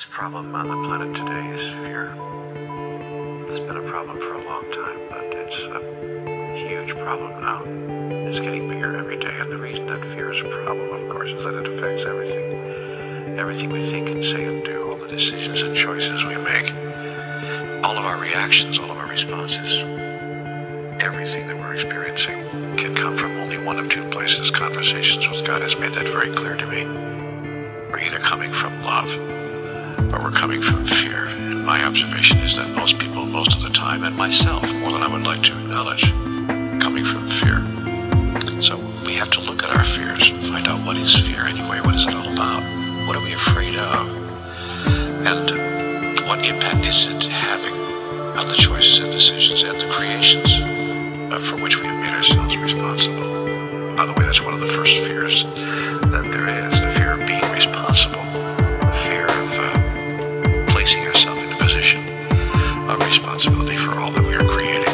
This problem on the planet today is fear. It's been a problem for a long time, but it's a huge problem now. It's getting bigger every day, and the reason that fear is a problem, of course, is that it affects everything. Everything we think and say and do, all the decisions and choices we make, all of our reactions, all of our responses, everything that we're experiencing can come from only one of two places. Conversations with God has made that very clear to me. We're either coming from love, or we're coming from fear. And my observation is that most people, most of the time, and myself, more than I would like to acknowledge, coming from fear. So we have to look at our fears and find out, what is fear anyway? What is it all about? What are we afraid of? And what impact is it having on the choices and decisions and the creations for which we have made ourselves responsible? By the way, that's one of the first fears that there is, the fear of being responsible, the fear of placing yourself in a position of responsibility for all that we are creating.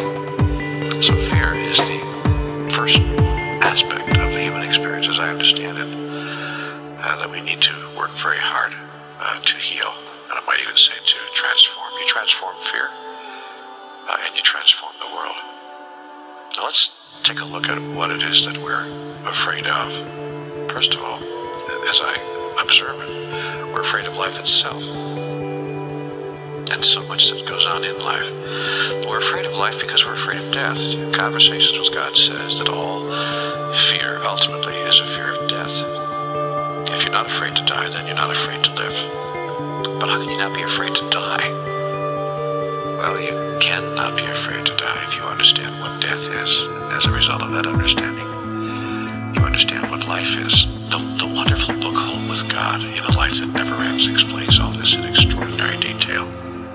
So fear is the first aspect of the human experience, as I understand it, that we need to work very hard to heal, and I might even say to transform. You transform fear, and you transform the world. Now let's take a look at what it is that we're afraid of. First of all, as I observe it, we're afraid of life itself, and so much that goes on in life. We're afraid of life because we're afraid of death. Conversations with God says that all fear ultimately is a fear of death. If you're not afraid to die, then you're not afraid to live. But how can you not be afraid to die? Well, you cannot be afraid to die if you understand what death is. As a result of that understanding, you understand what life is. The wonderful book Home with God, in a Life That Never Ends, explains all this in extraordinary detail.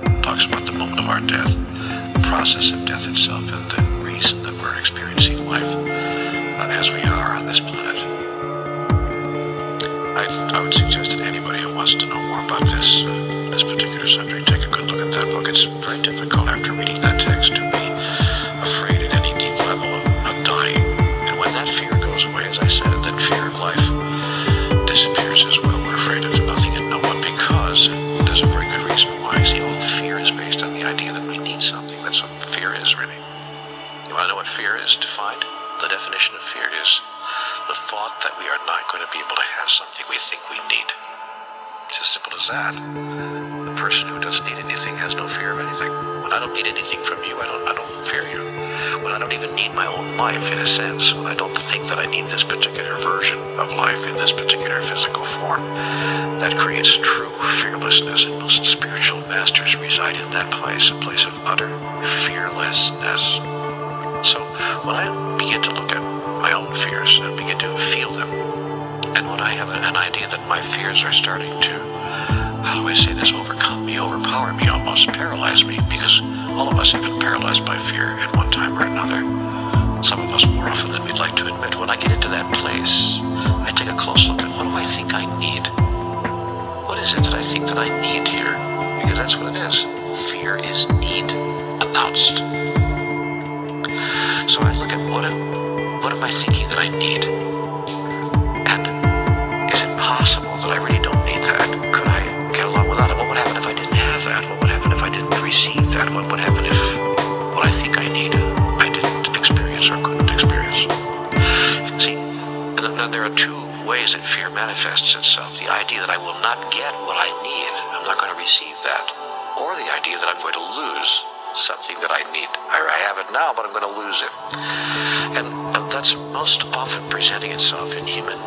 It talks about the moment of our death, the process of death itself, and the reason that we're experiencing life as we are on this planet. I would suggest that anybody who wants to know more about this particular subject, take a good look at that book. It's very difficult after reading that text to be afraid at any deep level of dying. And when that fear goes away, as I said, then fear of life disappears as well. We're afraid of nothing and no one because, and there's a very good reason why. See, all fear is based on the idea that we need something. That's what fear is, really. You want to know what fear is defined? The definition of fear is the thought that we are not going to be able to have something we think we need. It's as simple as that. The person who doesn't need anything has no fear of anything. When I don't need anything from you, I don't fear you. When I don't even need my own life, in a sense, when I don't think that I need this particular version of life in this particular physical form, that creates true fearlessness, and most spiritual masters reside in that place, a place of utter fearlessness. So when I begin to look at my own fears and begin to feel them, and when I have an idea that my fears are starting to, how do I say this, overcome me, overpower me, almost paralyze me, because all of us have been paralyzed by fear at one time or another. Some of us more often than we'd like to admit. When I get into that place, I take a close look at, what do I think I need? What is it that I think that I need here? Because that's what it is. Fear is need announced. So I look at what am I thinking that I need? And is it possible that I really don't need that? Could I get along without it? What would happen if I didn't have that? What would happen if I didn't receive that? What would happen if what I think I need, I didn't experience or couldn't experience? See, and then there are two ways that fear manifests itself. The idea that I will not get what I need, I'm not going to receive that. Or the idea that I'm going to lose something that I need. I have it now, but I'm going to lose it. And that's most often presenting itself in human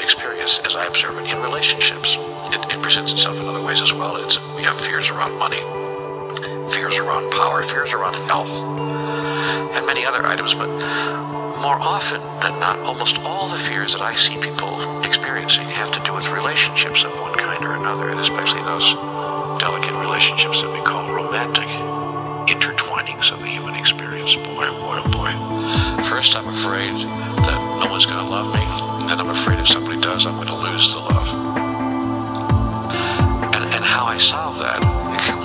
experience, as I observe it, in relationships. It presents itself in other ways as well. We have fears around money, fears around power, fears around health, and many other items. But more often than not, almost all the fears that I see people experiencing have to do with relationships of one kind or another, and especially those delicate relationships that we call romantic intertwinings of the human experience. Boy, boy, oh boy. First, I'm afraid that no one's going to love me, and I'm afraid if somebody does, I'm going to lose the love. And how I solve that,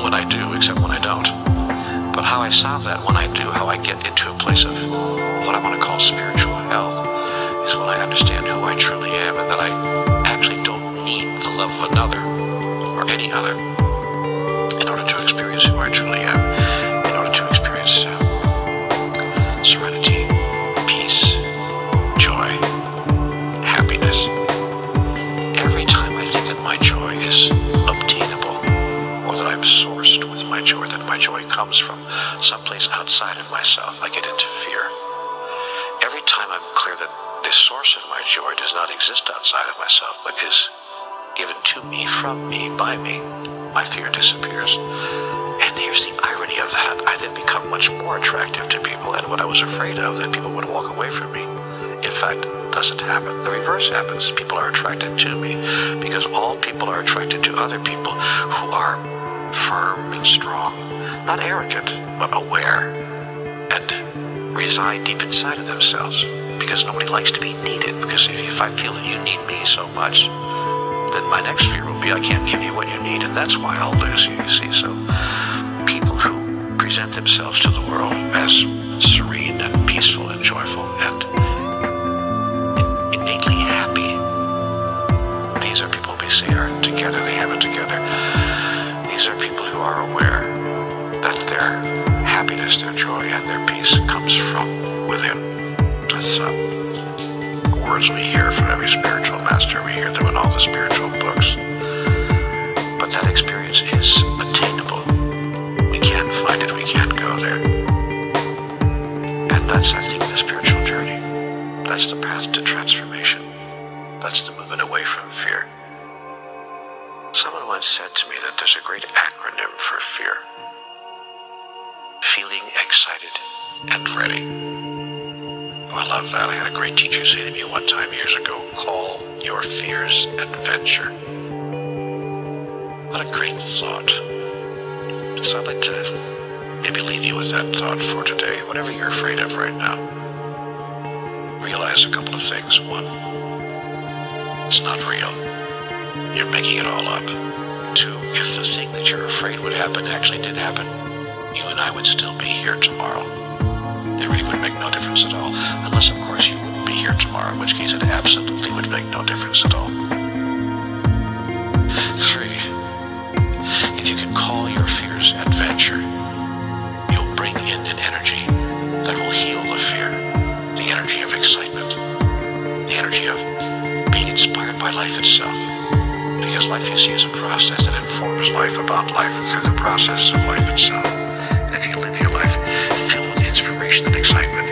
when I do, except when I don't, but how I solve that when I do, how I get into a place of what I want to call spiritual health, is when I understand who I truly am, and that I actually don't need the love of another, or any other in order to experience who I truly am, in order to experience serenity, peace, joy, happiness. Every time I think that my joy is obtainable, or that I'm sourced with my joy, that my joy comes from someplace outside of myself, I get into fear. Every time I'm clear that the source of my joy does not exist outside of myself, but is given to me, from me, by me, my fear disappears. And here's the irony of that. I then become much more attractive to people, and what I was afraid of, that people would walk away from me, in fact, doesn't happen. The reverse happens. People are attracted to me because all people are attracted to other people who are firm and strong, not arrogant, but aware, and reside deep inside of themselves, because nobody likes to be needed. Because if I feel that you need me so much, then my next fear will be I can't give you what you need, and that's why I'll lose you, you see. So people who present themselves to the world as serene and peaceful and joyful and innately happy, these are people we see are together, they have it together. These are people who are aware that their happiness, their joy, and their peace comes from within. That's words we hear from every spiritual master. We hear them in all the spiritual books. But that experience is attainable. We can't find it. We can't go there. And that's, I think, the spiritual journey. That's the path to transformation. That's the movement away from fear. Someone once said to me that there's a great acronym for fear. Feeling excited and ready. I love that. I had a great teacher say to me one time years ago, call your fears adventure. What a great thought. So I'd like to maybe leave you with that thought for today. Whatever you're afraid of right now, realize a couple of things. One, it's not real. You're making it all up. Two, if the thing that you're afraid would happen actually did happen, you and I would still be here tomorrow. It really would make no difference at all, unless, of course, you wouldn't be here tomorrow, in which case it absolutely would make no difference at all. Three, if you can call your fears adventure, you'll bring in an energy that will heal the fear, the energy of excitement, the energy of being inspired by life itself. Because life, you see, is a process that informs life about life through the process of life itself. And if you live your life filled with inspiration and excitement,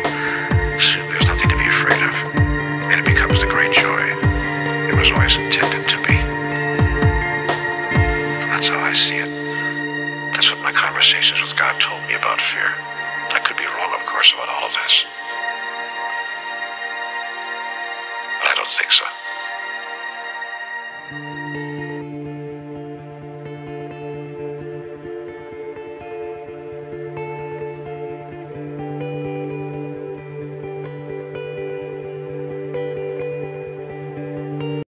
soon there's nothing to be afraid of, and it becomes the great joy it was always intended to be. That's how I see it. That's what my conversations with God told me about fear. I could be wrong, of course, about all of this, but I don't think so.